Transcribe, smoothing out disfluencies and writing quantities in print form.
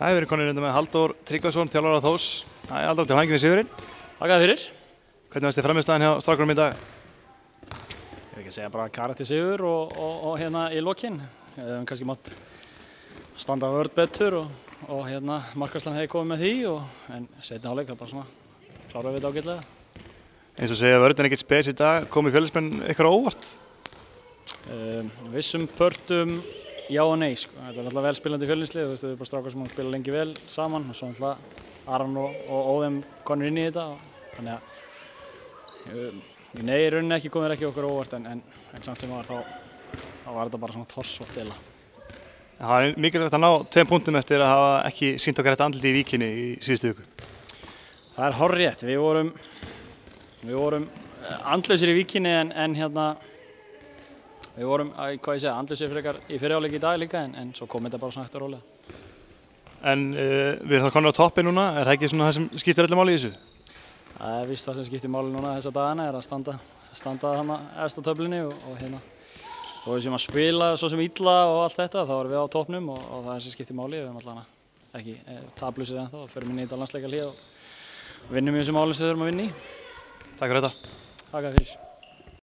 Það hefur verið konur með Halldór Tryggvason, þjálfara Þórs. Halldór, til hamingju með sigurinn. Þakka þér fyrir. Hvernig varst þið frammistaðan hjá strákunum í dag? Ég vil ekki segja bara karakter sigur og hérna í lokin. Við hefum kannski mátt standa vörð betur og hérna markvarslan hefði komið með því en seinni hálfleik bara svona kláraði við þetta ágætlega. Eins og segja vörðin ekkert spes í dag, komið Fjölnismenn ykkur á óvart? Vissum pörtum já og nei sko. Þetta er alltaf vel spilandi Fjölnislið, þú veist þau eru bara strákar sem spila lengi vel saman og svo alltaf Aron og Óðem konur inn í þetta þannig að nei, í rauninni ekki komið ekki okkur óvart en samt sem var þá var þetta bara svona torsótt eila. Það er mikilvægt að ná 2 punktum eftir að hafa ekki sýnt okkar þetta andliti í Víkinni í síðustu viku. Það er hárrétt, við vorum andlausir í Víkinni en hérna við vorum, hvað ég segja, andlausir frekar í fyrri hálfleik í dag líka en svo kom þetta bara svona eftir rólega. En við erum þá konur á toppi núna, er það ekki svona það sem skiptir öllu máli í þessu? Það er víst það sem skiptir máli núna þessa dagana, er að standa þarna efst á töflunni og hérna þó við séum að spila svo sem illa og allt þetta, þá erum við á toppnum og það er sem skiptir máli. Við erum alltaf ekki taplausir ennþá, förum inn í þetta landsleikjahlé og vinnum í þessu máli sem við þurfum að vinna í. Takk fyrir þetta. Takk fyrir.